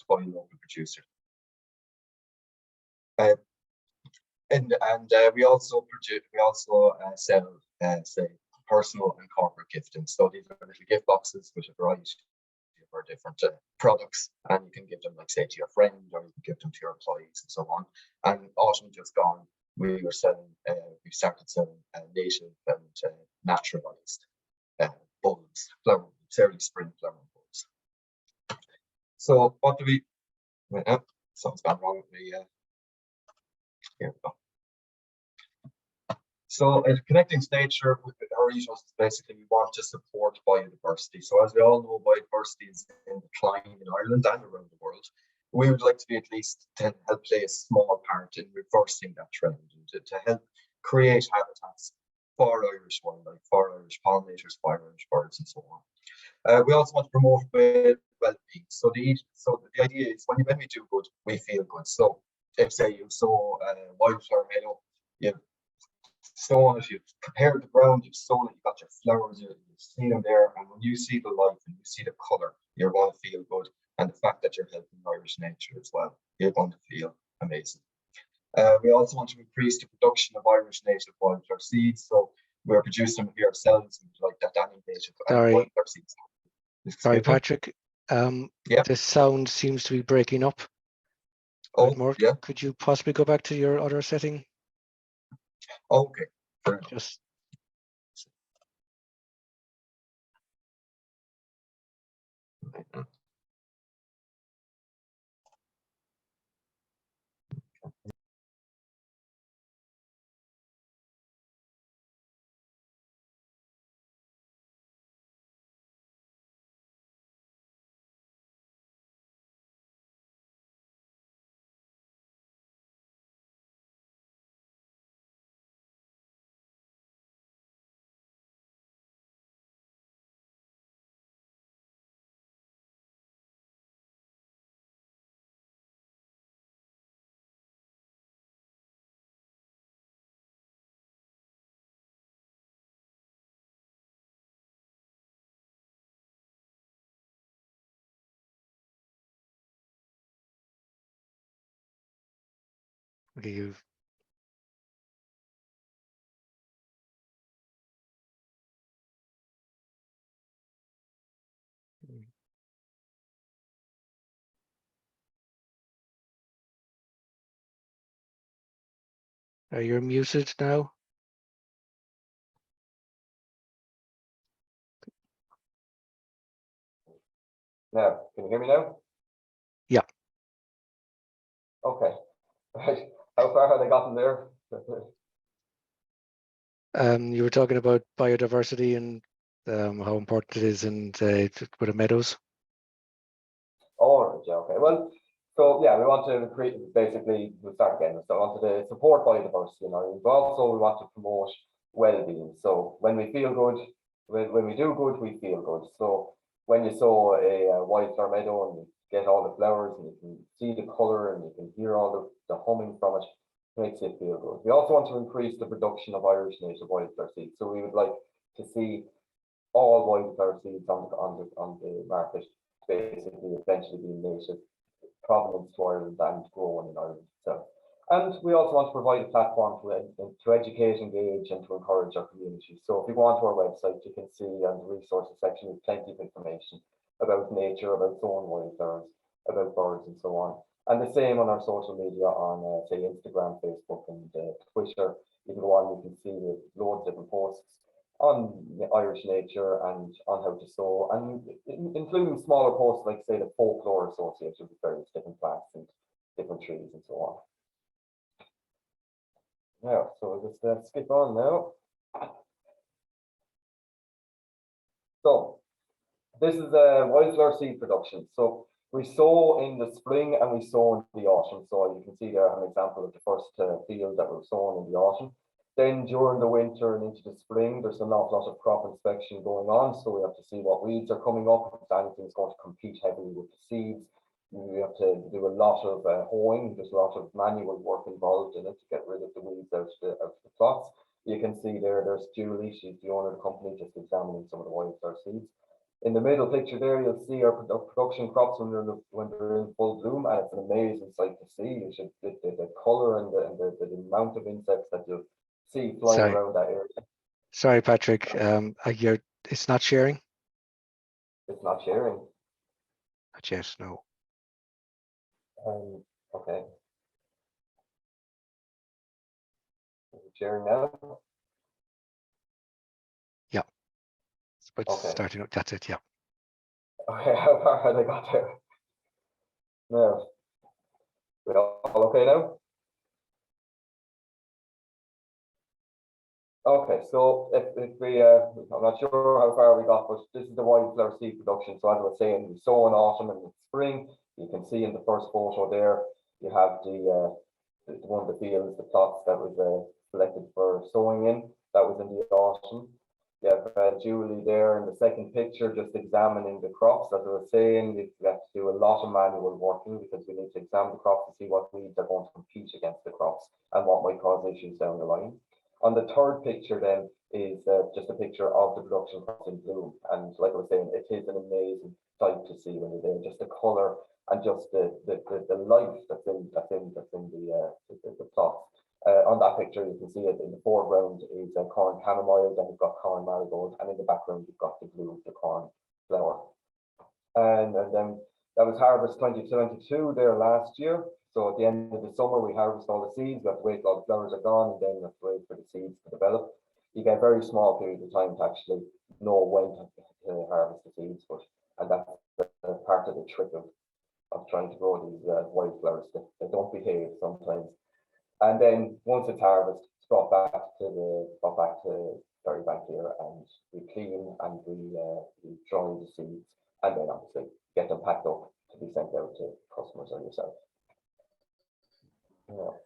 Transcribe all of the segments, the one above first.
by a local producer. And we also sell, say, personal and corporate gifting. So these are little gift boxes with a variety of different products, and you can give them, like, say, to your friend, or you can give them to your employees, and so on. And autumn just gone, we started selling native and naturalized bulbs, early spring flower bulbs. So what do we? Something's gone wrong with me. Here we go. So Connecting to Nature, our ethos is basically we want to support biodiversity. So as we all know, biodiversity is in decline in Ireland and around the world. We would like to be at least to help play a small part in reversing that trend, and to help create habitats for Irish wildlife, for Irish pollinators, for Irish birds, and so on. We also want to promote well-being. So the idea is when we do good, we feel good. So if, say, you sow a wildflower meadow, you've sown it, you've prepared the ground, you've sown it, you've got your flowers, you see them there, and when you see the life and you see the colour, you're going to feel good. And the fact that you're helping Irish nature as well, you're going to feel amazing. We also want to increase the production of Irish native wildflower seeds. So we're producing them here ourselves, and like that any native wildflower seeds. Sorry, Patrick. The sound seems to be breaking up. Yeah. Could you possibly go back to your other setting? Okay. Just. You're muted now. Now, can you hear me now? Yeah. Okay. Right. How far have they gotten there? You were talking about biodiversity and how important it is with the meadows. All right. Yeah. Okay. Well, so yeah, we want to create, basically, we'll start again. So we want to support biodiversity in Ireland, but also we want to promote well-being. So when we feel good, when we do good, we feel good. So when you sow a wildflower meadow and you get all the flowers and you can see the colour and you can hear all the humming from it, makes you feel good. We also want to increase the production of Irish native wildflower seeds. So we would like to see all wildflower seeds on the market basically eventually being native provenance to Ireland and grown in Ireland itself. And we also want to provide a platform to educate, engage, and to encourage our community. So if you go onto our website, you can see on the resources section, there's plenty of information about nature, about sowing wildflowers, about birds, and so on. And the same on our social media on, say, Instagram, Facebook, and Twitter. You can go on, you can see loads of different posts on Irish nature and on how to sow, and including smaller posts like, say, the folklore associated with various different plants and different trees and so on. Now, so we'll just skip on now. So this is a wildflower seed production. So we sow in the spring and we sow in the autumn. So you can see there an example of the first field that was sown in the autumn. Then during the winter and into the spring, there's an awful lot of crop inspection going on. So we have to see what weeds are coming up, if anything's going to compete heavily with the seeds. We have to do a lot of hoeing. There's a lot of manual work involved in it to get rid of the weeds out of the plots. You can see there's Julie, she's the owner of the company, just examining some of the wildflower seeds. In the middle picture there, you'll see our production crops when they're in full bloom, and it's an amazing sight to see. You should the color and the amount of insects that you'll see flying Sorry. around that area. Sorry, Patrick. It's not sharing. It's not sharing. Not yet. No. Okay. Is it sharing now? Yeah. But Okay. starting up. That's it. Yeah. Okay. How far have I got there? No. We all okay now? Okay, so if we, I'm not sure how far we got, but this is the wildflower seed production. So as I was saying, we sow in autumn and in spring. You can see in the first photo there, you have the one of the fields, the plots that was selected for sowing in. That was in the autumn. You have Julie there in the second picture, just examining the crops. As I was saying, we have to do a lot of manual working because we need to examine the crops to see what weeds are going to compete against the crops and what might cause issues down the line. On the third picture then is just a picture of the production crops in bloom. And like I was saying, it is an amazing sight to see when you're there, just the color and just the life that's in the plots. On that picture, you can see it in the foreground is corn chamomile, then you've got corn marigold, and in the background, you've got the blue, the corn flower. And then that was harvest 2022 there last year. So at the end of the summer, we harvest all the seeds. We have to wait till all the flowers are gone, and then we have to wait for the seeds to develop. You get very small periods of time to actually know when to harvest the seeds, and that's part of the trick of trying to grow these wildflowers. They don't behave sometimes. And then once it's harvested, it's brought back to Berry Bank here, and we clean and we dry the seeds, and then obviously get them packed up to be sent out to customers or yourself. Yeah,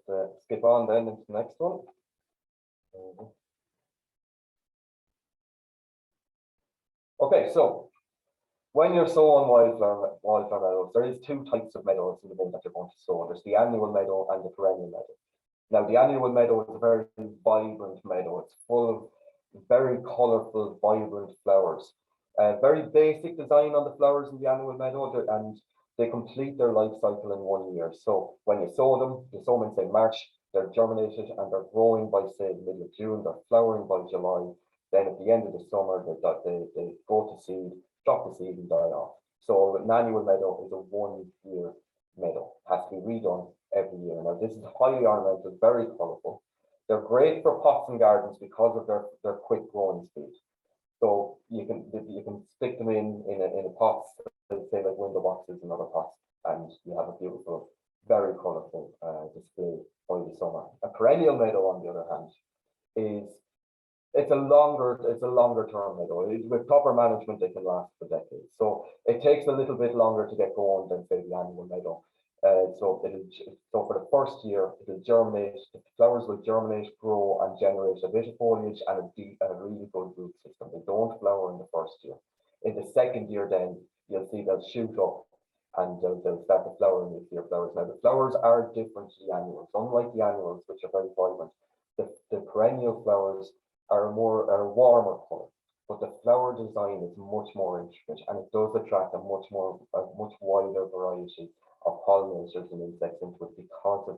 let's skip on then into the next one. Okay, so when you're sowing wildflower meadows, there is two types of meadows in the bin that you're going to sow. There's the annual meadow and the perennial meadow. Now, the annual meadow is a very vibrant meadow. It's full of very colorful, vibrant flowers. Very basic design on the flowers in the annual meadow, and they complete their life cycle in 1 year. So when you sow them in say March, they're germinated and they're growing by say the middle of June, they're flowering by July. Then at the end of the summer, they go to seed, drop the seed and die off. So an annual meadow is a 1 year meadow. It has to be redone every year. Now this is highly ornamental, very colorful. They're great for pots and gardens because of their quick growing speed. So you can stick them in a pots, say like window boxes and other pots, and you have a beautiful, very colorful display by the summer. A perennial meadow, on the other hand, it's a longer term meadow. With proper management, they can last for decades. So it takes a little bit longer to get going than say the annual meadow. So for the first year, it'll germinate. The flowers will germinate, grow, and generate a bit of foliage and a really good root system. They don't flower in the first year. In the second year, then you'll see they'll shoot up and they'll start to flower in the year flowers. Now the flowers are different to the annuals. Unlike the annuals, which are very vibrant, the perennial flowers are a warmer color. But the flower design is much more intricate, and it does attract a much wider variety of pollinators and insects into it because of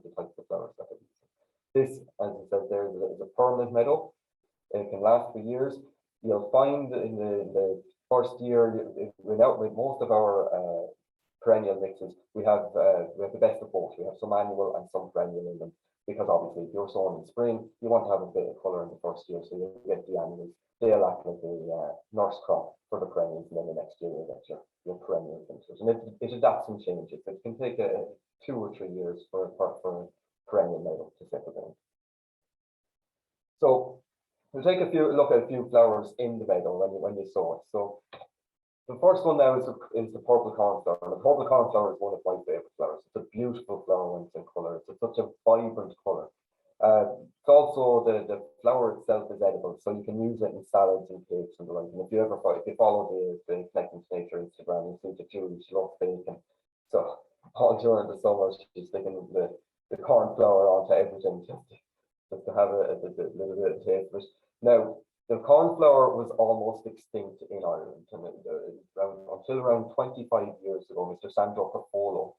the types of flowers that they're using. This, as I said, there is a permanent meadow. It can last for years. You'll find in the first year, with most of our perennial mixes, we have the best of both. We have some annual and some perennial in them, because obviously if you're sowing in spring, you want to have a bit of color in the first year, so you get the annuals. They'll act like a nurse crop for the perennials, and then the next year you'll get your perennial winters. And it adapts and changes. It can take 2 or 3 years for a perennial meadow to settle down. So we'll take look at a few flowers in the meadow when you sow it. So the first one now is the purple cornflower. And the purple cornflower is one of my favorite flowers. It's a beautiful flower when it's in color. It's such a vibrant color. It's also the flower itself is edible, so you can use it in salads and cakes and the like. And if you follow the Connecting to Nature Instagram, you see that Julie, she loves bacon. So all during the summer, she's sticking the corn flour onto everything just to have a little bit of taste. But now the cornflower was almost extinct in Ireland, and until around 25 years ago, Mr. Sandro Capolo,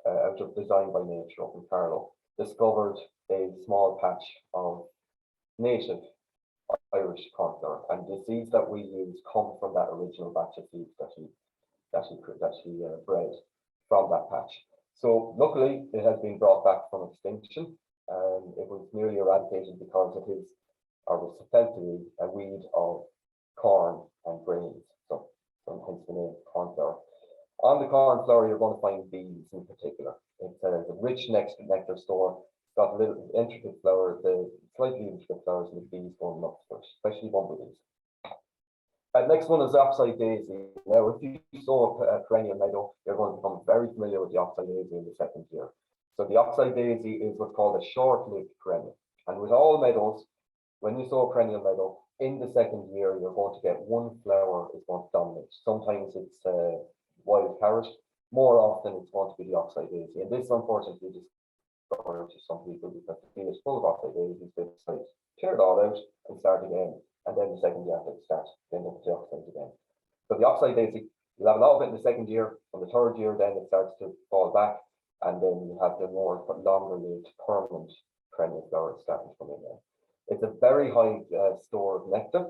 out of Design by Nature up in Carlow, discovered a small patch of native Irish cornflower, and the seeds that we use come from that original batch of seeds that he bred from that patch. So luckily, it has been brought back from extinction. It was nearly eradicated because of his, or was felt to be, a weed of corn and grains. So hence the name cornflower. On the cornflower, you're going to find bees in particular. It's a rich nectar store. It's got little intricate flowers, the slightly intricate flowers, and the bees going nuts for it, especially bumblebees. Next one is the oxeye daisy. Now, if you sow a perennial meadow, you're going to become very familiar with the oxeye daisy in the second year. So the oxeye daisy is what's called a short-lived perennial. And with all meadows, when you sow a perennial meadow, in the second year, you're going to get one flower is going to dominate. Sometimes it's wild carrot. More often, it's going to be the oxeye daisy. And this, unfortunately, discovered to some people because the field is full of oxeye daisies. They decide to clear it all out and start again. And then the second year, they start then look at the oxide again. So the oxide daisy, you'll have a lot of it in the second year. From the third year, then it starts to fall back, and then you have the more longer-lived permanent perennial flowers starting to come in there. It's a very high store of nectar,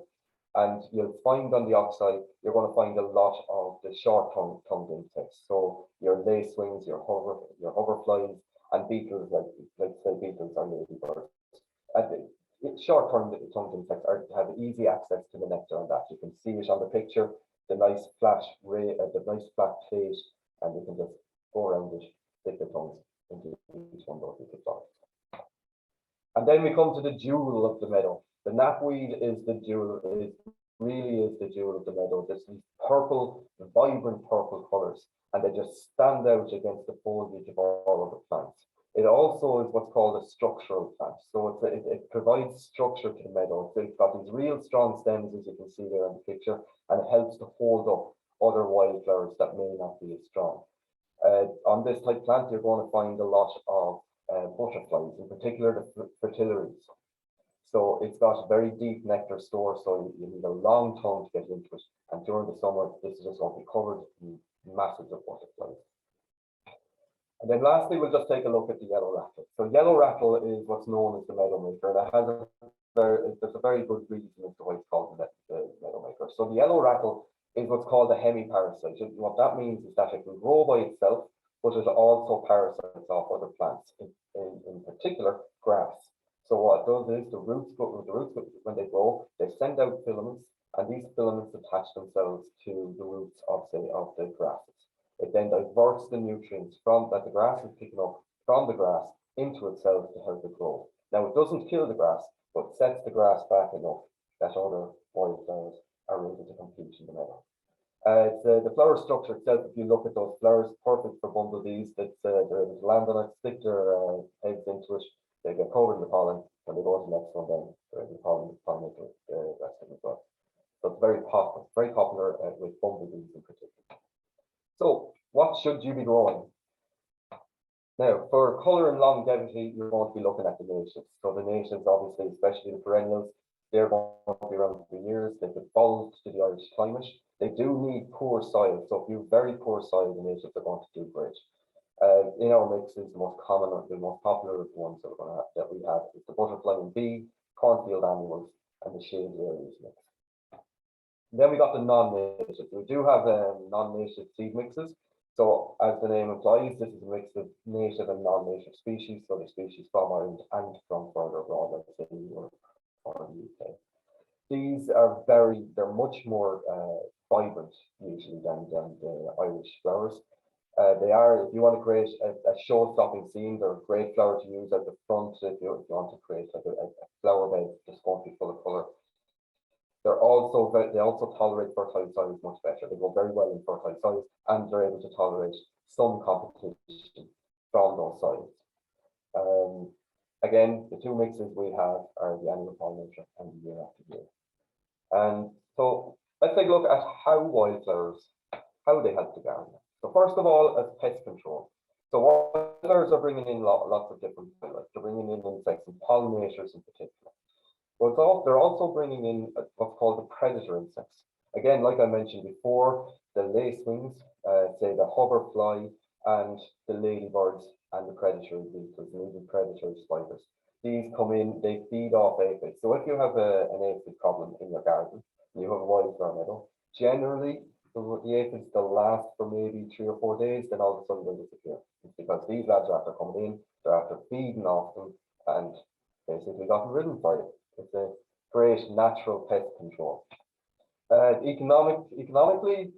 and you'll find on the oxide, you're going to find a lot of the short-tongued insects. So your lacewings, your hoverflies, and beetles, like say beetles or ladybirds. Short-tongued insects have easy access to the nectar on that. You can see it on the picture, the nice flat plate, and you can just go around it, stick the tongues into each one of those little flowers. And then we come to the jewel of the meadow. The knapweed is the jewel, really is the jewel of the meadow. There's these purple, vibrant purple colors, and they just stand out against the foliage of all of the plants. It also is what's called a structural plant. So it provides structure to the meadow. So it's got these real strong stems, as you can see there in the picture, and it helps to hold up other wildflowers that may not be as strong. On this type plant, you're going to find a lot of butterflies, in particular the fritillaries. So it's got a very deep nectar store, so you need a long tongue to get into it. And during the summer, this is just going to be covered in masses of butterflies. And then lastly, we'll just take a look at the yellow rattle. So yellow rattle is what's known as the meadow maker, and there's a very good reason as to why it's called the meadow maker. So the yellow rattle is what's called a hemiparasite. What that means is that it can grow by itself, but it also parasites off other plants, in particular grass. So what it does is the roots when they grow, they send out filaments, and these filaments attach themselves to the roots of the grasses. It then diverts the nutrients that the grass is picking up from the grass into itself to help it grow. Now, it doesn't kill the grass, but sets the grass back enough that other wildflowers are able to compete in the meadow. The flower structure itself, if you look at those flowers, perfect for bumblebees. They're able to land on it, stick their heads into it, they get covered in the pollen. When they go to the next one, then they're able to pollinate the rest of them as well. So it's very popular with bumblebees in particular. So what should you be growing? Now, for colour and longevity, you're going to be looking at the natives. So the natives, obviously, especially the perennials, they're going to be around for years. They've evolved to the Irish climate. They do need poor soil. So if you have very poor soil, the natives are going to do great. In our mixes, the most common, the most popular ones that we have is the butterfly and bee, cornfield annuals, and the shade areas mix. Then we got the non-native. We do have non-native seed mixes. So as the name implies, this is a mix of native and non-native species. So the species from Ireland and from further abroad, like say Europe or the UK. These are they're much more vibrant usually than the Irish flowers. They are, if you want to create a show-stopping scene, they're a great flower to use at the front if you want to create like a flower bed that's going to be full of colour. They also tolerate fertile soils much better. They go very well in fertile soils, and they're able to tolerate some competition from those soils. Again, the two mixes we have are the annual pollinator and the year after year. And so let's take a look at how wildflowers, how they help the garden. So first of all, as pest control. So wildflowers are bringing in lots of different wildlife. They're bringing in insects and pollinators in particular. But they're also bringing in what's called the predator insects. Again, like I mentioned before, the lacewings, say the hoverfly and the ladybirds and the predatory beetles, and even predatory spiders. These come in, they feed off aphids. So if you have an aphid problem in your garden, and you have a wildflower meadow, generally the aphids they'll last for maybe 3 or 4 days, then all of a sudden they'll disappear. It's because these lads are after coming in, they're after feeding off them, and basically gotten rid by it. It's a great natural pest control. Economically,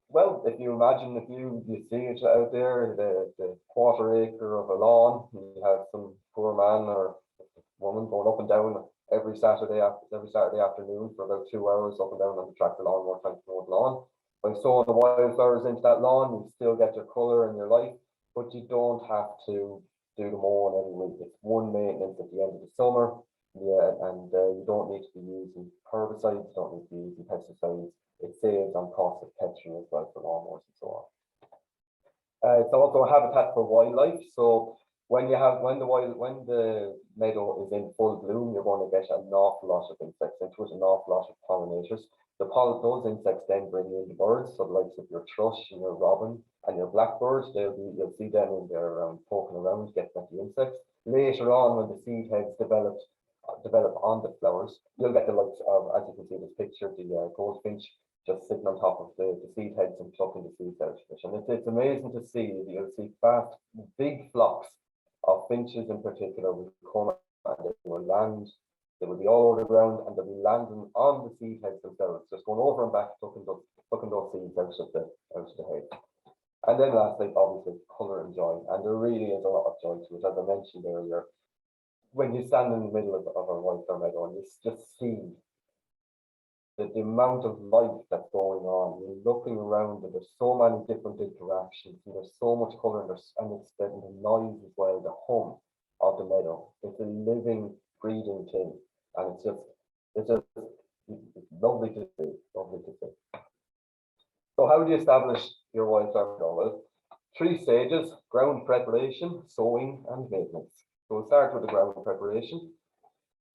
well, if you imagine if you see it out there, the quarter acre of a lawn, you have some poor man or woman going up and down every Saturday afternoon for about 2 hours up and down on the tractor lawnmower trying to mow the lawn. By sowing the wildflowers into that lawn, you still get your colour and your life, but you don't have to do the mowing every week. It's one maintenance at the end of the summer. Yeah, and you don't need to be using herbicides, you don't need to be using pesticides. It saves on cost of petrol as well for lawnmowers and so on. It's also a habitat for wildlife. So when the meadow is in full bloom, you're going to get an awful lot of insects into it, an awful lot of pollinators. Those insects then bring in the birds, so the likes of your thrush and your robin and your blackbird. You'll see them in there poking around, getting at the insects. Later on, when the seed heads develop on the flowers, you'll get the likes of, as you can see in this picture, the goldfinch just sitting on top of the seed heads and plucking the seeds out of it. And it's amazing to see. You'll see vast, big flocks of finches in particular will come and they will land. They will be all over the ground and they'll be landing on the seed heads themselves, just going over and back, plucking those seeds out of the head. And then lastly, obviously, colour and joy. And there really is a lot of joy to it, as I mentioned earlier. When you stand in the middle of a wildflower meadow and you just see the amount of life that's going on, you're looking around and there's so many different interactions and there's so much colour and it's the noise as well, the hum of the meadow. It's a living, breathing thing, and it's lovely to see, So how do you establish your wildflower meadow? Well, 3 stages: ground preparation, sowing, and maintenance. So we'll start with the ground preparation.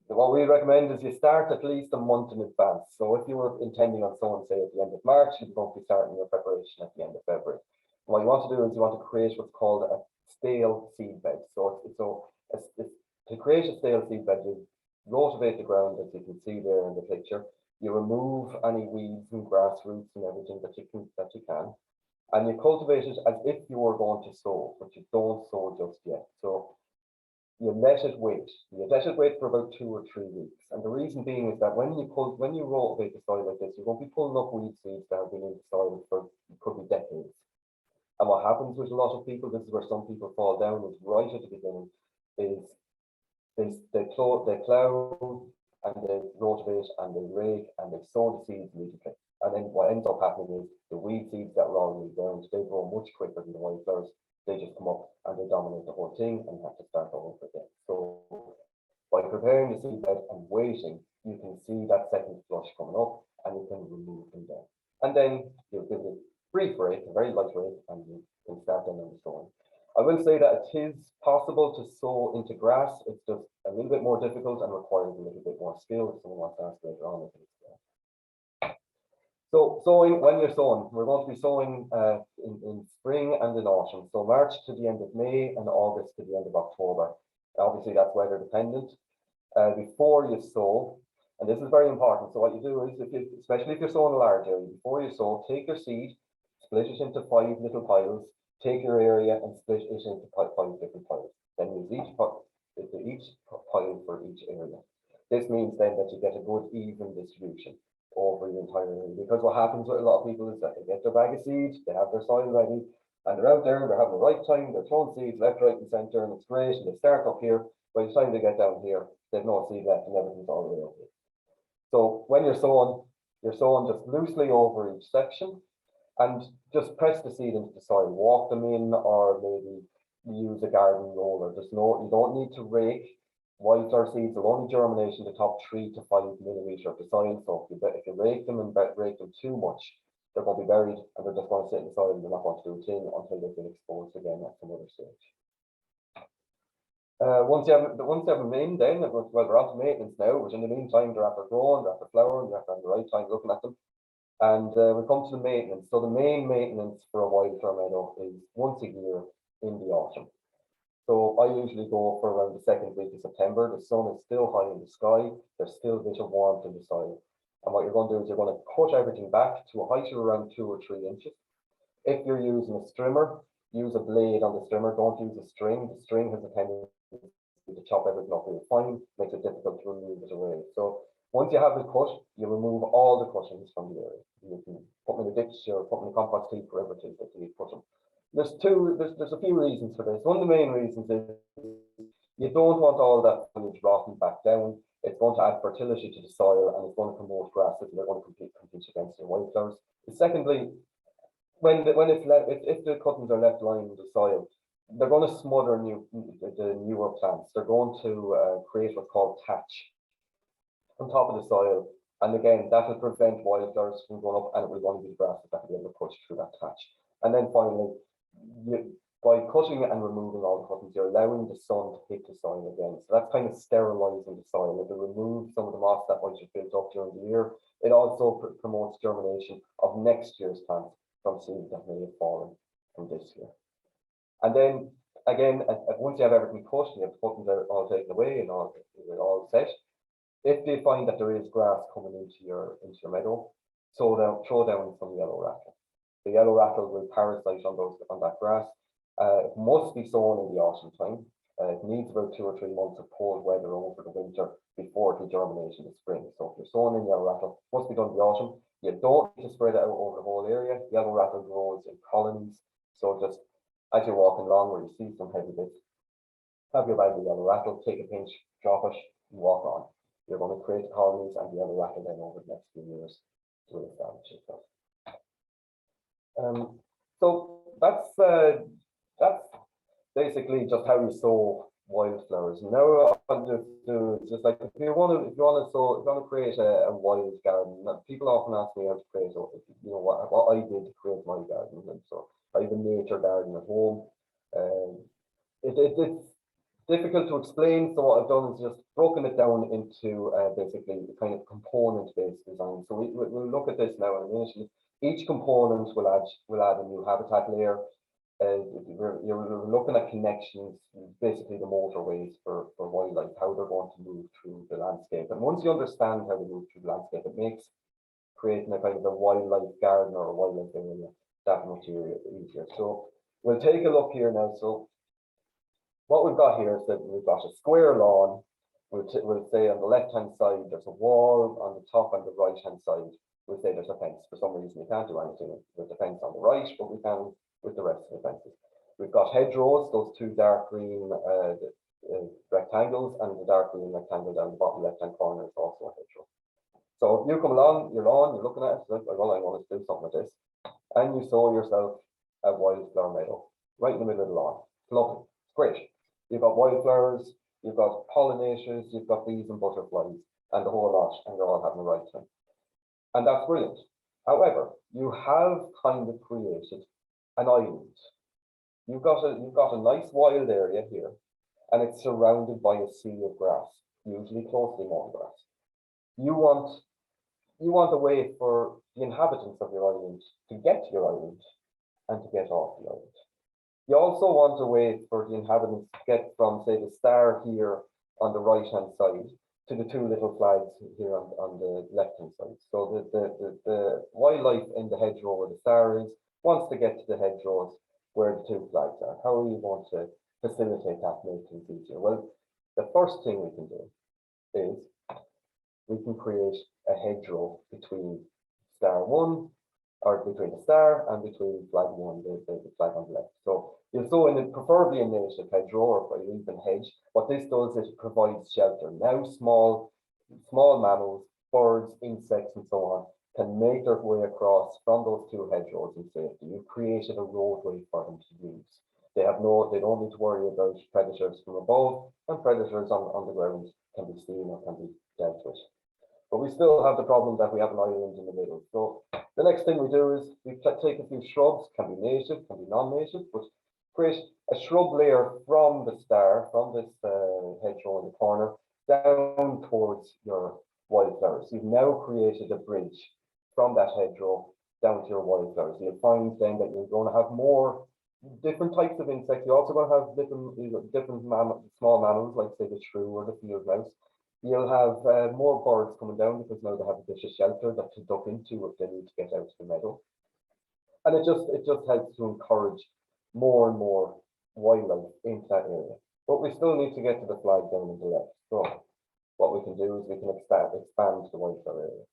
What we recommend is you start at least a month in advance. So if you were intending on sowing, say, at the end of March, you're going to be starting your preparation at the end of February. And what you want to do is you want to create what's called a stale seed bed. To create a stale seed bed, you rotivate the ground, as you can see there in the picture. You remove any weeds and grass roots and everything that you can. And you cultivate it as if you were going to sow, but you don't sow just yet. So you let it wait. You let it wait for about 2 or 3 weeks. And the reason being is that when you rotivate the soil like this, you're going to be pulling up weed seeds that have been in the soil for could be decades. And what happens with a lot of people, this is where some people fall down, is right at the beginning, is they plow and they rotivate and they rake and they sow the seeds immediately. And then what ends up happening is the weed seeds that were already ground, they grow much quicker than the wildflowers. They just come up and they dominate the whole thing and have to start all over again. So by preparing the seed bed and waiting, you can see that second flush coming up and you can remove them then. And then you'll give it a brief rake, a very light rake, and you can start then on the sowing. I will say that it is possible to sow into grass. It's just a little bit more difficult and requires a little bit more skill. If someone wants to ask later on, so sowing, when you're sowing, we're going to be sowing in spring and in autumn. So March to the end of May and August to the end of October. Obviously that's weather dependent. Before you sow, and this is very important. So what you do is, especially if you're sowing a large area, before you sow, take your seed, split it into 5 little piles, take your area and split it into 5 different piles. Then use each pile for each area. This means then that you get a good even distribution over the entire area, because what happens with a lot of people is that they get their bag of seeds, they have their soil ready, and they're out there, they're having the right time, they're throwing seeds left, right, and center, and it's great, and they start up here. By the time they get down here, they've no seed left, and everything's all the way over. So when you're sowing just loosely over each section, and just press the seed into the soil, walk them in, or maybe use a garden roller. You don't need to rake. Wildflower seeds will only germinate in the top 3 to 5 millimeter of the soil. So if you rake them and rake them too much, they're going to be buried and they're just going to sit in the soil and they're not going to do a thing until they've been exposed again at some other stage. Once you have them in, then well, we're on to maintenance now, which in the meantime they're after growing, they're after flowering, they're after having the right time looking at them. And we come to the maintenance. So the main maintenance for a wildflower meadow is once a year in the autumn. So I usually go for around the second week of September. The sun is still high in the sky. There's still a bit of warmth in the soil. And what you're going to do is you're going to cut everything back to a height of around 2 or 3 inches. If you're using a strimmer, use a blade on the strimmer. Don't use a string. The string has a tendency to chop everything up really fine, makes it difficult to remove it away. So once you have it cut, you remove all the cuttings from the area. You can put them in a ditch or put them in a compost heap, wherever it is that you put them. There's a few reasons for this. One of the main reasons is you don't want all that foliage rotting back down. It's going to add fertility to the soil and it's going to promote grasses and they're going to compete against your wildflowers. Secondly, when it's left, if the cuttings are left lying in the soil, they're going to smother the newer plants. They're going to create what's called thatch on top of the soil. And again, that will prevent wildflowers from going up and it will want to be the grasses that will be able to push through that thatch. And then finally, by cutting and removing all the cuttings, you're allowing the sun to hit the soil again. So that's kind of sterilizing the soil. It will remove some of the moss that might have built up during the year. It also promotes germination of next year's plants from seeds that may have fallen from this year. And then again, once you have everything cut and you have the cuttings all taken away and all set, if you find that there is grass coming into your meadow, throw down some yellow rattle. The yellow rattle will parasite on that grass. It must be sown in the autumn time. It needs about 2 or 3 months of cold weather over the winter before it will germinate in the spring. So if you're sowing in yellow rattle, it must be done in the autumn. You don't need to spread it out over the whole area. Yellow rattle grows in colonies. So just as you're walking along where you see some heavy bits, have your bag of yellow rattle, take a pinch, drop it, and walk on. You're going to create colonies and the yellow rattle then over the next few years to establish itself. So that's basically just how you sow wildflowers. Now I'll just do just like if you want to create a wild garden. People often ask me how to create, what I did to create my garden, and so I have a nature garden at home. It's difficult to explain, so what I've done is just broken it down into basically the kind of component-based design. So we'll look at this now in a minute. Each component will add a new habitat layer. You're looking at connections, basically the motorways for wildlife, how they're going to move through the landscape. And once you understand how they move through the landscape, it makes creating a kind of a wildlife garden or a wildlife area that much easier. So we'll take a look here now. So what we've got here is that we've got a square lawn. We'll say on the left-hand side, there's a wall. On the top and the right-hand side, we'll say there's a fence. For some reason, we can't do anything with the fence on the right, but we can with the rest of the fences. We've got hedgerows, those 2 dark green rectangles, and the dark green rectangle down the bottom left-hand corner is also a hedgerow. So if you come along your lawn, you're looking at it, like, well, I want to do something like this, and you sow yourself a wildflower meadow right in the middle of the lawn. It's lovely. It's great. You've got wildflowers, you've got pollinators, you've got bees and butterflies, and the whole lot, and they're all having the right time. And that's brilliant. However, you have kind of created an island. You've got a nice wild area here, and it's surrounded by a sea of grass, usually closely mown grass. You want a way for the inhabitants of your island to get to your island and to get off the island. You also want a way for the inhabitants to get from, say, the star here on the right-hand side to the 2 little flags here on the left-hand side. So the wildlife in the hedgerow where the star is wants to get to the hedgerows where the 2 flags are. How are you going to facilitate that, make things easier? Well, the first thing we can do is we can create a hedgerow between star 1, or between the star and between flag 1, the flag on the left. So you'll sow in preferably a native hedgerow or even hedge. What this does is it provides shelter. Now small mammals, birds, insects, and so on can make their way across from those 2 hedgerows in safety. You've created a roadway for them to use. They don't need to worry about predators from above, and predators on the ground can be seen or can be dealt with. But we still have the problem that we have an island in the middle. So the next thing we do is we take a few shrubs, can be native, can be non-native, but create a shrub layer from the star, from this hedgerow in the corner, down towards your wildflowers. You've now created a bridge from that hedgerow down to your wildflowers. You'll find then that you're going to have more different types of insects. You're also going to have different small mammals, like say the shrew or the field mouse. You'll have more birds coming down because now they have a bit of shelter that to duck into if they need to get out to the meadow. And it just helps to encourage more and more wildlife into that area. But we still need to get to the flag down in the left. So what we can do is we can expand the wildflower area.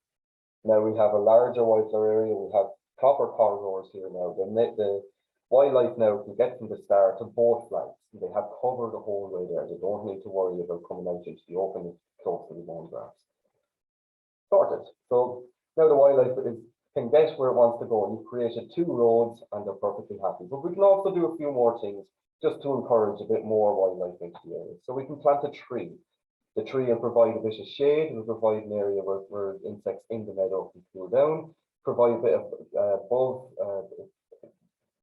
Now we have a larger wildflower area. We have proper corridors here now. The wildlife now can get from the star to both flags. They have cover the whole way there. They don't need to worry about coming out into the open close to the lawn grass. Sorted. So now the wildlife can get where it wants to go. You've created 2 roads and they're perfectly happy. But we can also do a few more things just to encourage a bit more wildlife into the area. So we can plant a tree. The tree will provide a bit of shade. It will provide an area where insects in the meadow can cool down. Provide a bit of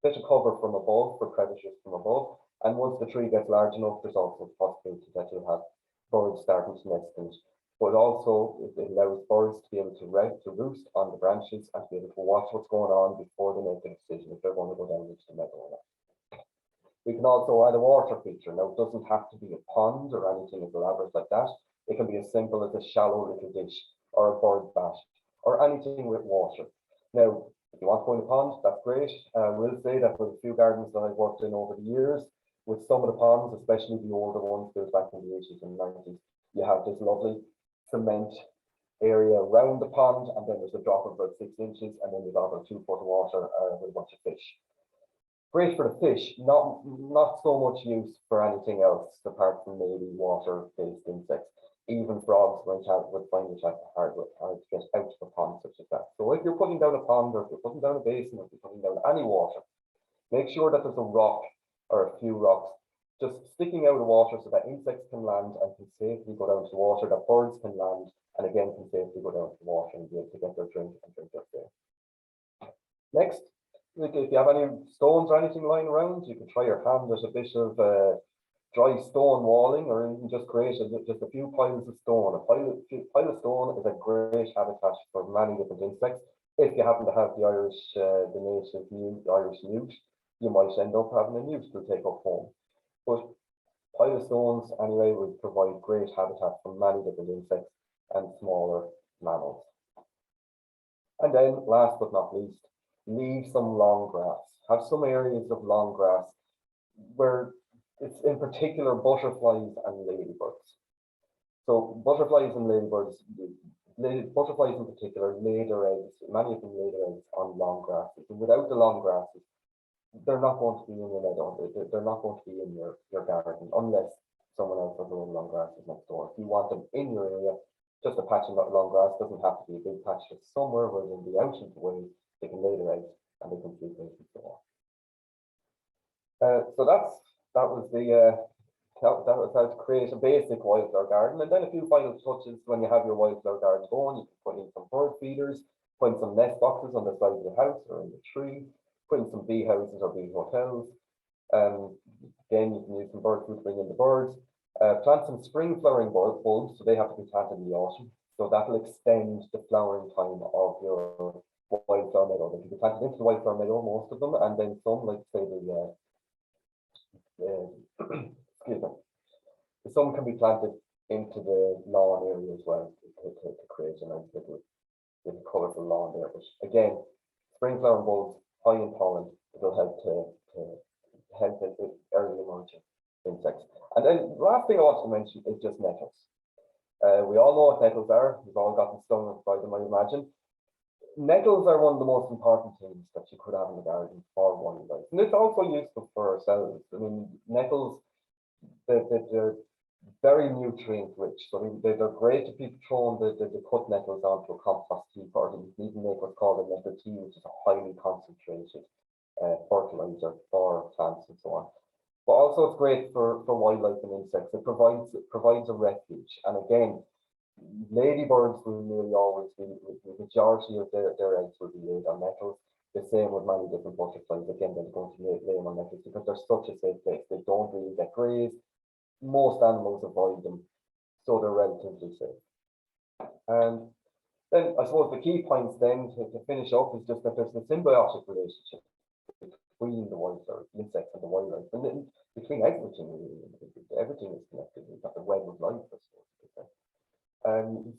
bit of cover from above for predators from above. And once the tree gets large enough, there's also a possibility that you'll have birds starting to nest in it. But also it allows birds to be able to roost on the branches and to be able to watch what's going on before they make a decision if they're going to go down into the meadow or not. We can also add a water feature. Now, it doesn't have to be a pond or anything as elaborate like that. It can be as simple as a shallow little ditch or a bird bath or anything with water. Now, if you want to go in a pond, that's great. I will say that with a few gardens that I've worked in over the years, with some of the ponds, especially the older ones built back in the 80s and 90s, you have this lovely cement area around the pond, and then there's a drop of about 6 inches, and then you've got about 2 foot of water with a bunch of fish. Great for the fish, not so much use for anything else apart from maybe water-based insects. Even frogs would find it hard to get out of a pond such as that. So if you're putting down a pond, or if you're putting down a basin, or if you're putting down any water, make sure that there's a rock or a few rocks just sticking out of water so that insects can land and can safely go down to the water, that birds can land and again can safely go down to the water and be able to get their drink and drink their fill. Next, if you have any stones or anything lying around, you can try your hand at a bit of dry stone walling, or you can just create just a few piles of stone. A pile of stone is a great habitat for many different insects. If you happen to have the native Irish newt, you might end up having a newt to take up home. But pile of stones anyway would provide great habitat for many different insects and smaller mammals. And then last but not least, leave some long grass. Have some areas of long grass where it's in particular butterflies and ladybirds. So butterflies and ladybirds, butterflies in particular lay their eggs, many of them lay their eggs on long grasses. And without the long grasses, they're not going to be in your meadow. They're not going to be in your garden unless someone else has their own long grasses next door. If you want them in your area, just a patch of long grass doesn't have to be a big patch, just somewhere where they'll be out of the way, they can lay their eggs and they can sleep in and so on. So that was how to create a basic wildflower garden, and then a few final touches when you have your wildflower garden going. You can put in some bird feeders, put in some nest boxes on the side of the house or in the tree, put in some bee houses or bee hotels. Again, you can use some bird food to bring in the birds. Plant some spring flowering bulbs, so they have to be planted in the autumn. So that will extend the flowering time of your wildflower meadow. They can be planted into the wildflower meadow, most of them, and then some, like say excuse me, some can be planted into the lawn area as well to create a nice little colourful lawn there. But again, spring flowering bulbs, high in pollen, will help to help with early emerging insects. And then the last thing I want to mention is just nettles. We all know what nettles are. We've all gotten stung by them, I imagine. Nettles are one of the most important things that you could have in the garden for wildlife. And it's also useful for ourselves. I mean, nettles, they're very nutrient rich. So they're great to be thrown the cut nettles onto a compost heap, or you can even make what's called a nettle tea, which is a highly concentrated fertilizer for plants and so on. But also it's great for wildlife and insects. It provides a refuge. And again, ladybirds will nearly always be, the majority of their eggs will be laid on nettles. The same with many different butterflies. Again, they're going to lay them on necklace because they're such a safe place. They don't really get grazed. Most animals avoid them, so they're relatively safe. And then I suppose the key points then to finish up is just that there's a symbiotic relationship between the wildflowers, the insects and the wildlife, and then between everything really. Everything is connected. We've got the web of life, I suppose.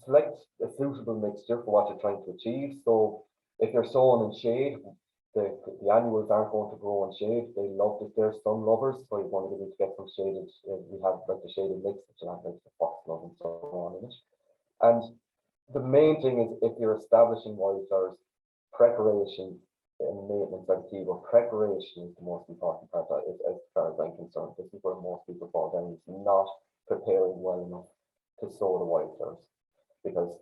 Select a suitable mixture for what you're trying to achieve. So if you're sown in shade, the annuals aren't going to grow in shade. They love that they're sun lovers, so you want to get some shaded. We have like the shaded mix, which you have like the foxglove and so on in it. And the main thing is if you're establishing wildflowers, preparation and maintenance are key, but preparation is the most important part as far as I'm concerned. This is where most people fall down, is not preparing well enough to sow the wildflowers, because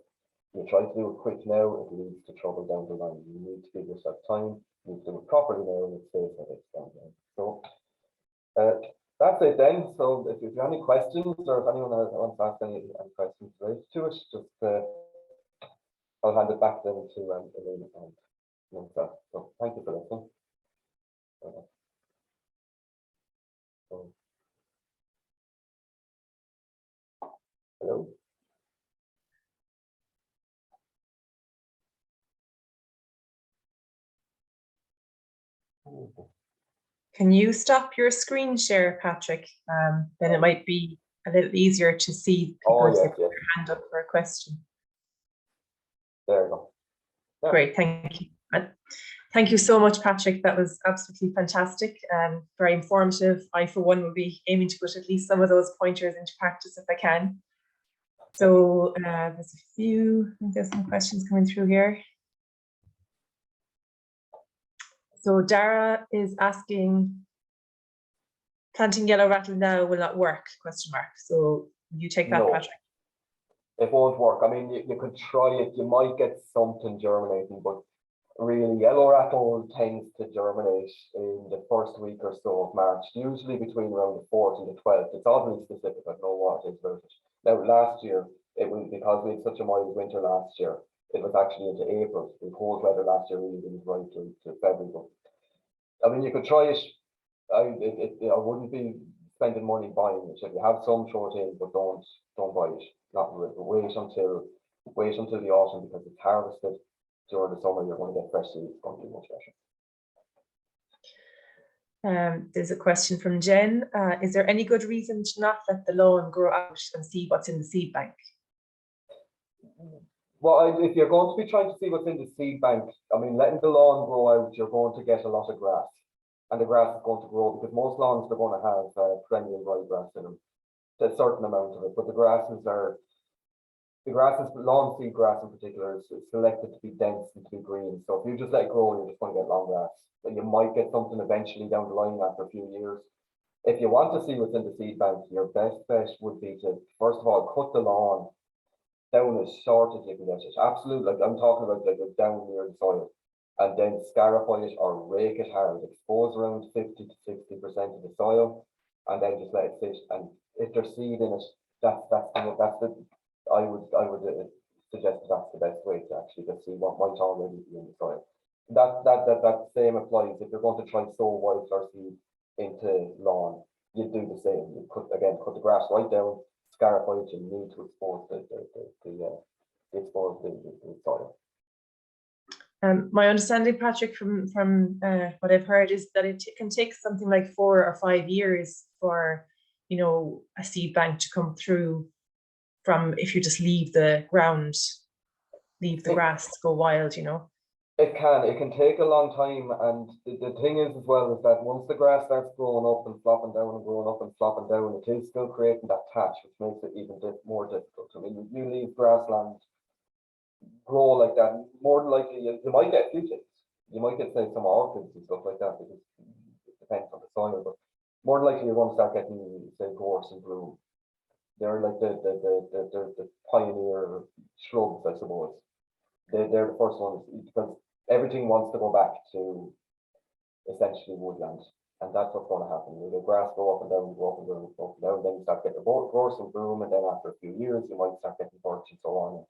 you try to do it quick now, it leads to trouble down the line. You need to give yourself time, you need to do it properly now, and it saves that it's down there. So that's it then. So if you have any questions, or if anyone wants to ask any questions related to it, just I'll hand it back then to Elaine and myself. So thank you for listening. Hello. Can you stop your screen share, Patrick? Then it might be a little easier to see people if they put their hand up for a question. There you go. Yeah. Great, thank you. Thank you so much, Patrick. That was absolutely fantastic and very informative. I, for one, will be aiming to put at least some of those pointers into practice if I can. So there's a few, I think there's some questions coming through here. So Dara is asking, planting yellow rattle now will not work, question mark. So you take that, no, Patrick. It won't work. I mean, you could try it, you might get something germinating, but really yellow rattle tends to germinate in the first week or so of March, usually between around the 4th and the 12th. It's oddly specific, I don't know what it is about it. Now last year, it was because we had such a mild winter last year, it was actually into April. The cold weather last year really didn't right to February. But, I mean, you could try it. I wouldn't be spending money buying it. If you have some, throw it in, but don't buy it. Not wait until the autumn, because it's harvested during the summer. You're going to get fresh seeds. It's going to be much better. There's a question from Jen. Is there any good reason to not let the lawn grow out and see what's in the seed bank? Well, if you're going to be trying to see what's in the seed bank, I mean, letting the lawn grow out, you're going to get a lot of grass. And the grass is going to grow, because most lawns are going to have perennial ryegrass in them, a certain amount of it. But lawn seed grass in particular is selected to be dense and to be green. So if you just let it grow, you're just going to get long grass. And you might get something eventually down the line after a few years. If you want to see what's in the seed bank, your best bet would be to, first of all, cut the lawn down as short as you can get it. Absolutely, like I'm talking about, like down near the soil. And then scarify it or rake it hard, expose around 50 to 60% of the soil, and then just let it sit. And if there's seed in it, I would suggest that's the best way to actually get see what might already be in the soil. That same applies if you're going to try and sow wildflower seed into lawn. You do the same. You cut the grass right down, scarify it. You need to expose the soil. My understanding, Patrick, from what I've heard is that it can take something like 4 or 5 years for, you know, a seed bank to come through from, if you just leave the ground, leave the grass go wild, you know. It can take a long time, and the thing is as well is that once the grass starts growing up and flopping down and growing up and flopping down, it is still creating that thatch, which makes it even more difficult. I mean, you leave grassland grow like that, more than likely you might get a few things. You might get, say, some orchids and stuff like that, because it depends on the soil, but more than likely you're going to start getting, say, gorse and bloom. They're like the pioneer shrubs, I suppose. They're the first ones, because everything wants to go back to essentially woodland, and that's what's going to happen. The grass go up and down, go up and down, go up and down, then you start getting gorse and bloom, and then after a few years you might start getting birch and so on.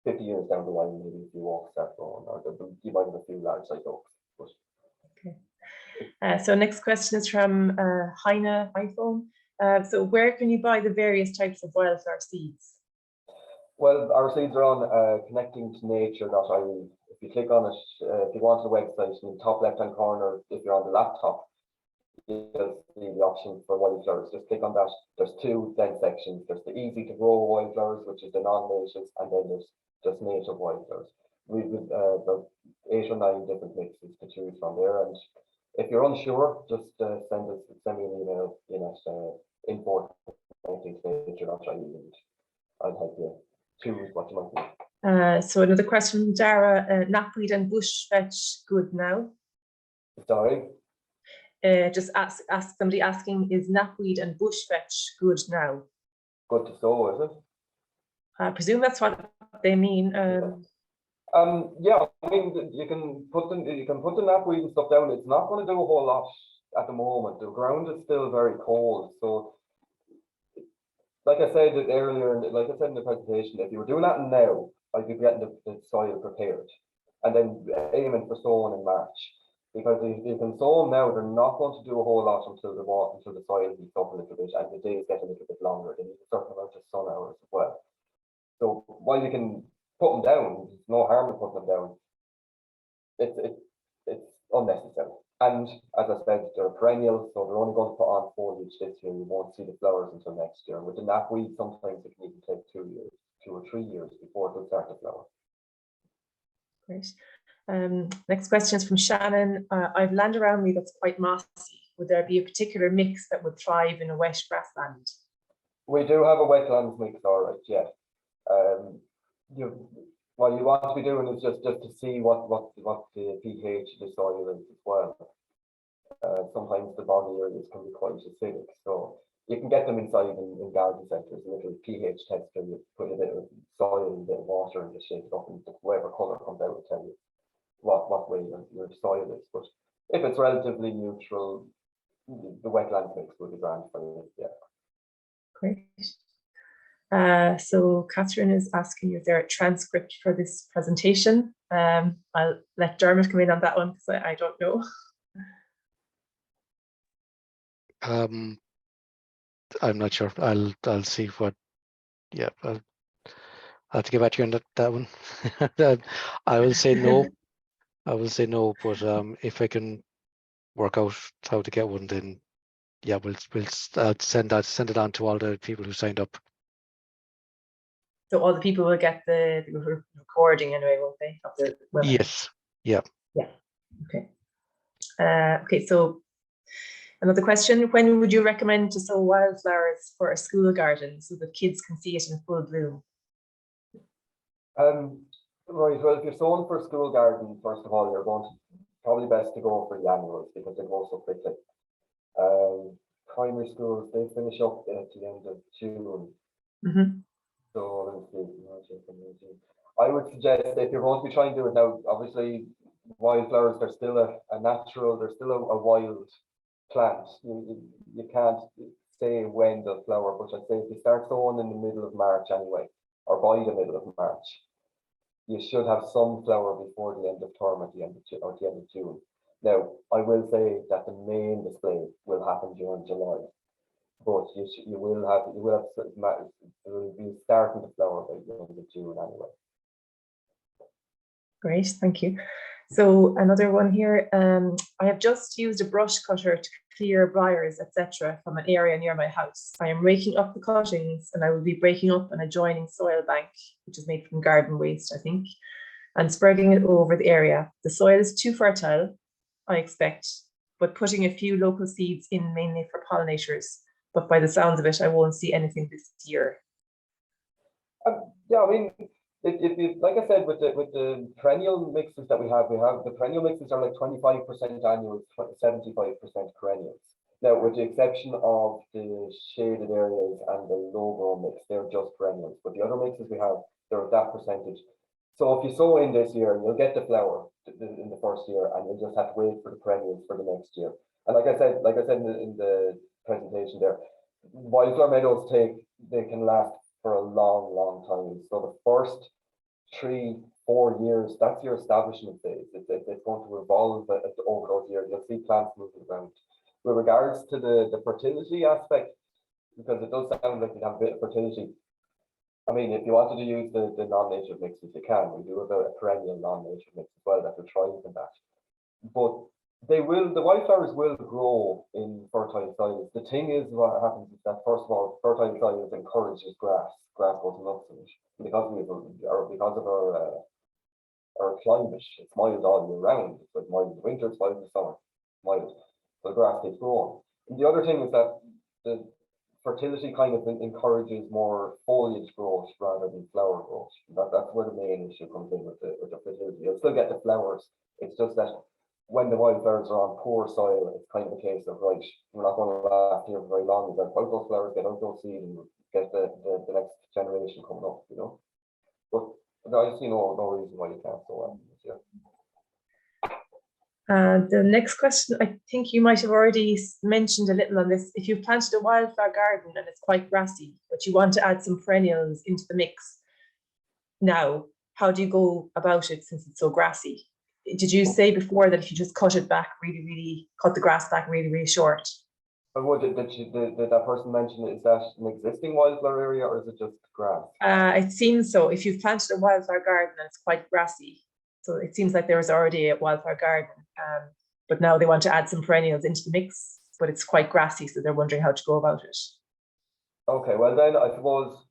50 years down the line, maybe a few oaks start growing, or you might have a few large size oaks. But So next question is from Heine iPhone. So where can you buy the various types of wildflower seeds? well, our seeds are on ConnectToNature.ie. If you click on it, if you go onto the website, in the top left-hand corner, if you're on the laptop, you'll see the option for wildflowers. Just click on that. There's two then sections. There's the easy to grow wildflowers, which is the non-natives, and then there's just native wildflowers. We've about 8 or 9 different mixes to choose from there. And if you're unsure, just send me an email in at info@ConnectToNature.ie, and I'll help you choose what you might need. So another question from Dara, knapweed and bush vetch good now? Sorry. Just ask somebody asking, is knapweed and bush vetch good now? Good to sow, is it? I presume that's what they mean. Yeah, I mean, you can put the knapweed and stuff down. It's not going to do a whole lot at the moment. The ground is still very cold, so like I said earlier, like I said in the presentation, if you were doing that now, I'd be getting the soil prepared and then aiming for sowing in March. Because if you can sow them now, they're not going to do a whole lot until the soil heats up a little bit and the days get a little bit longer. They need a certain amount of sun hours as well. So while you can put them down, there's no harm in putting them down. It's unnecessary. And as I said, they're perennial, so they're only going to put on foliage this year. You won't see the flowers until next year. With the knapweed, sometimes it can even take 2 or 3 years before it will start to flower. Great. Next question is from Shannon. I've land around me that's quite mossy. Would there be a particular mix that would thrive in a wet grassland? We do have a wetlands mix, all right, yeah. What you want to be doing is just to see what the pH of the soil is as well. Sometimes the boggy areas can be quite acidic, so you can get them inside in garden centres. A little pH tester, you put a bit of soil and a bit of water and just shake it up, and whatever colour comes out will tell you what way your soil is. But if it's relatively neutral, the wetland mix will be grand for you. Yeah. Great. So Catherine is asking, is there a transcript for this presentation? I'll let Dermot come in on that one because I don't know. I'm not sure. I'll see what. Yeah, I'll have to get back to you on that one. I will say no. I will say no, but if I can work out how to get one, then yeah, we'll send it on to all the people who signed up. So all the people will get the recording anyway, won't they? Of the webinar? Yes. Yeah. Yeah. Okay. Okay. So another question: when would you recommend to sow wildflowers for a school garden so that kids can see it in full bloom? Right. Well, if you're sowing for a school garden, first of all, you're going to probably best to go for the annuals because they grow so quickly. Primary schools, they finish up at the end of June. Mm-hmm. So I would suggest if you're going to be trying to do it now, obviously wildflowers, they're still a natural, they're still a wild plant. You can't say when they'll flower, but I'd say if you start sowing in the middle of March anyway, or by the middle of March, you should have some flower before the end of term at the end of June. Now, I will say that the main display will happen during July, but you will be starting to flower by the end of June anyway. Great, thank you. So another one here. I have just used a brush cutter to clear briars, etc., from an area near my house. I am raking up the cuttings, and I will be breaking up an adjoining soil bank, which is made from garden waste, I think, and spreading it over the area. The soil is too fertile, I expect, but putting a few local seeds in mainly for pollinators. But by the sounds of it, I won't see anything this year. Yeah, I mean, if you, like I said, with the perennial mixes that we have the perennial mixes are like 25% annuals, 75% perennials. Now, with the exception of the shaded areas and the low-grown mix, they're just perennials. But the other mixes we have, they're that percentage. So if you sow in this year, you'll get the flower in the first year, and you'll just have to wait for the perennials for the next year. And like I said in the presentation there, wildflower meadows they can last for a long time. So the first 3-4 4 years, that's your establishment phase. It's going to evolve over those years. You'll see plants moving around. With regards to the fertility aspect, because it does sound like you have a bit of fertility. I mean, if you wanted to use the non-native mixes, you can. We do have a perennial non-native mix as well that will thrive in that. But the wildflowers will grow in fertile soils. The thing is, what happens is that, first of all, fertile soils encourages grass. Grass goes nuts in it. Because of our climate, it's mild all year round. It's like mild in the winter, it's mild in the summer. Mild. So the grass keeps growing. And the other thing is that the fertility kind of encourages more foliage growth rather than flower growth. That's where the main issue comes in with the fertility. You'll still get the flowers. It's just that when the wildflowers are on poor soil, it's kind of a case of, right, we're not going to last here for very long. We've got out those flowers, get out those seeds, and get the next generation coming up, you know. But I see no reason why you can't so well. Yeah. The next question, I think you might have already mentioned a little on this. If you've planted a wildflower garden and it's quite grassy, but you want to add some perennials into the mix now, how do you go about it since it's so grassy? Did you say before that if you just cut it back cut the grass back really short? And what did that person mention? Is that an existing wildflower area or is it just grass? It seems so. If you've planted a wildflower garden and it's quite grassy, so it seems like there was already a wildflower garden, but now they want to add some perennials into the mix, but it's quite grassy, so they're wondering how to go about it. Okay, well then I suppose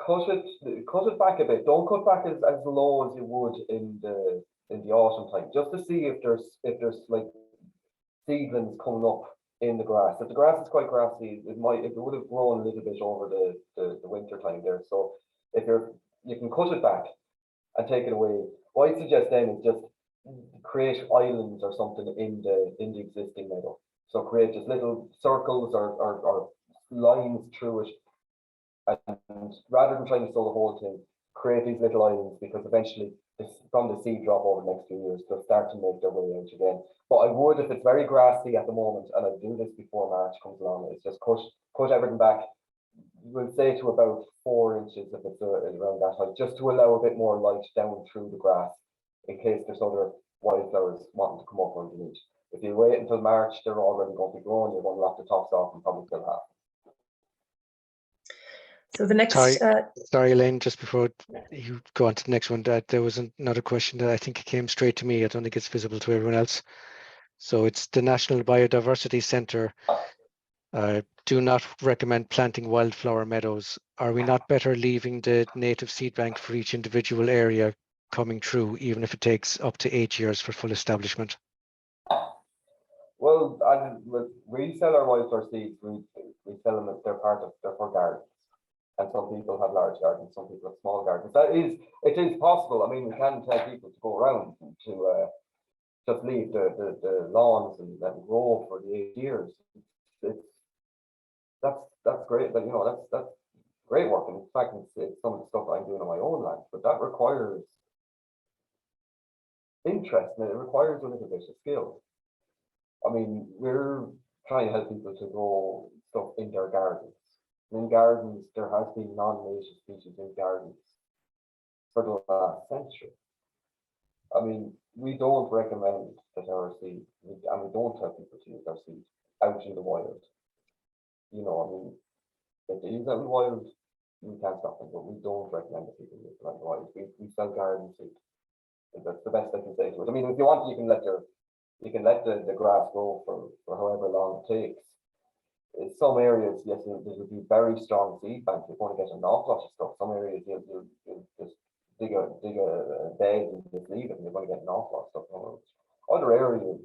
cut it back a bit. Don't cut back as low as you would in the autumn time, just to see if there's like seedlings coming up in the grass. If the grass is quite grassy, it would have grown a little bit over the winter time there. So if you can cut it back and take it away. What I suggest then is just create islands or something in the existing meadow. So create just little circles or lines through it, and rather than trying to sow the whole thing, create these little islands, because eventually from the seed drop over the next few years, they'll start to make their way out again. But I would, if it's very grassy at the moment, and I do this before March comes along, it's just cut everything back. We'll say to about 4 inches if it's around that height, just to allow a bit more light down through the grass in case there's other wildflowers wanting to come up underneath. If you wait until March, they're already going to be growing. You're going to lock the tops off and probably still have. So the next, sorry, Elaine, just before you go on to the next one, there was another question that I think came straight to me. I don't think it's visible to everyone else. So it's the National Biodiversity Centre. Do not recommend planting wildflower meadows. Are we not better leaving the native seed bank for each individual area coming through, even if it takes up to 8 years for full establishment? Well, we sell our wildflower seeds. We sell them as they're for gardens. And some people have large gardens, some people have small gardens. It is possible. I mean, we can tell people to go around to just leave the lawns and let them grow for the 8 years. That's great. But you know, that's great work. And in fact, it's some of the stuff I'm doing on my own land. But that requires interest, and it requires a little bit of skill. I mean, we're trying to help people to grow stuff in their gardens. In gardens, there has been non-native species in gardens for the last century. I mean, we don't recommend that our seed, and we don't tell people to use our seed out in the wild. You know, I mean, if they use that in the wild, we can't stop them, but we don't recommend that people use it out in the wild. We sell garden seed. That's the best I can say to it. I mean, if you want, you can let the grass grow for however long it takes. In some areas, yes, there will be very strong seed banks. You're going to get an awful lot of stuff. Some areas you'll just dig a bed and just leave it, and you're going to get an awful lot of stuff. Other areas,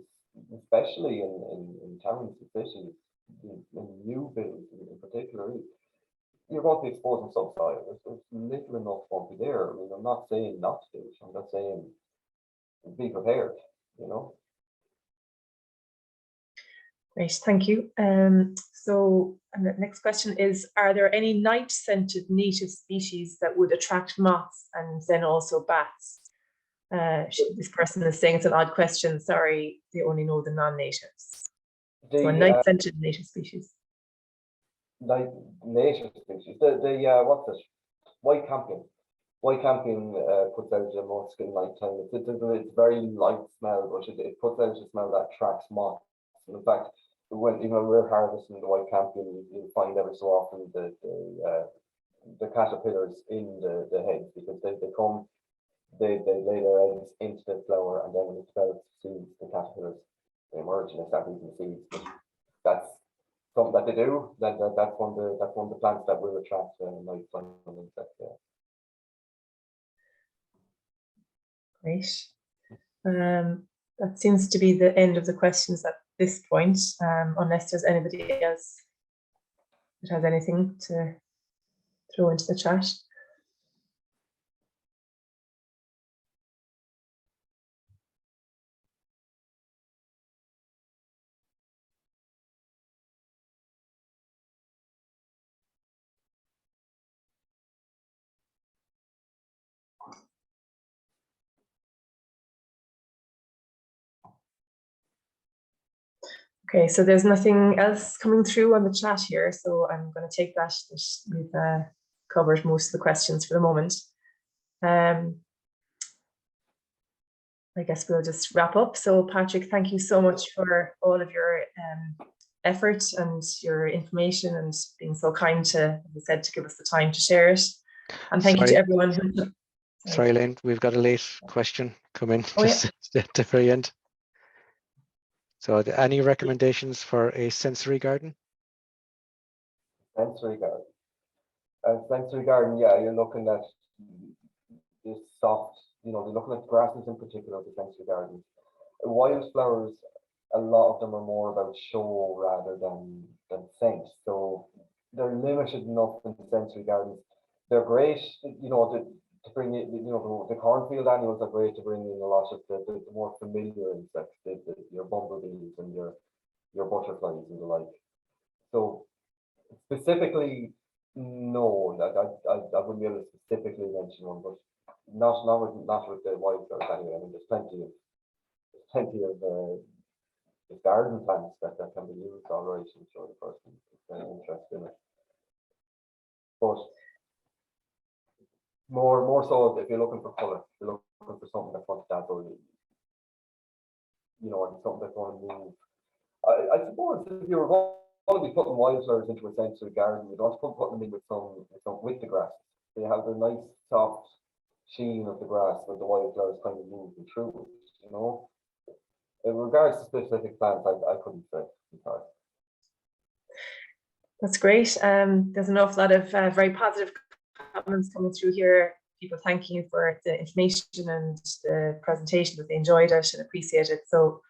especially in towns and cities, in new builds in particular, you're going to be exposing subsoil. There's little enough going to be there. I mean, I'm not saying not to do it. I'm not saying be prepared, you know. Great, thank you. So and the next question is, are there any night-scented native species that would attract moths and then also bats? This person is saying it's an odd question. Sorry, they only know the non-natives. So a night-scented native species. Native species. What's it? White campion. white campion puts out a musk in nighttime. It's very light smell, but it puts out a smell that attracts moths. And in fact, when we're harvesting the white campion, you'll find every so often the caterpillars in the heads, because they come, they lay their eggs into the flower, and then when it develops seeds, the caterpillars emerge and they start eating seeds. But that's something that they do. That's one of the plants that will attract night flying insects. Yeah. Great. That seems to be the end of the questions at this point, unless there's anybody else that has anything to throw into the chat. Okay, so there's nothing else coming through on the chat here, so I'm going to take that we've covered most of the questions for the moment. I guess we'll just wrap up. So Patrick, thank you so much for all of your effort and your information and being so kind to, as I said, to give us the time to share it. And thank you to everyone who... Sorry, Elaine, we've got a late question come in just at the very end. So any recommendations for a sensory garden? Sensory garden. Sensory garden, yeah, you're looking at this soft, you're looking at grasses in particular, the sensory gardens. Wildflowers, a lot of them are more about show rather than scent. So they're limited enough in the sensory gardens. They're great, to bring in, the cornfield annuals are great to bring in a lot of the more familiar insects, your bumblebees and your butterflies and the like. So specifically, no, I wouldn't be able to specifically mention one, but not with the wildflowers anyway. I mean, there's plenty of garden plants that can be used already. I'm sure the person is very interested in it. But more so if you're looking for colour, if you're looking for something that's going to stand out, and something that's going to move. I suppose if you were going to be putting wildflowers into a sensory garden, you'd want to put them in with the grass. So you have the nice soft sheen of the grass with the wildflowers kind of moving through it, In regards to specific plants, I couldn't say. Sorry. That's great. There's an awful lot of very positive comments coming through here. People thanking you for the information and the presentation, that they enjoyed it and appreciate it. So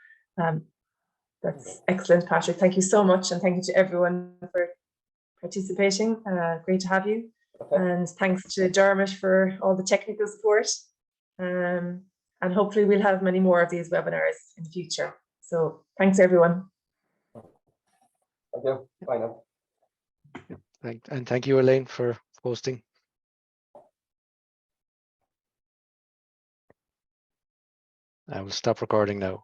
that's excellent, Patrick. Thank you so much, and thank you to everyone for participating. Great to have you. Okay. And thanks to Dermot for all the technical support. And hopefully we'll have many more of these webinars in the future. So thanks, everyone. Thank you. Bye now. And thank you, Elaine, for hosting. I will stop recording now.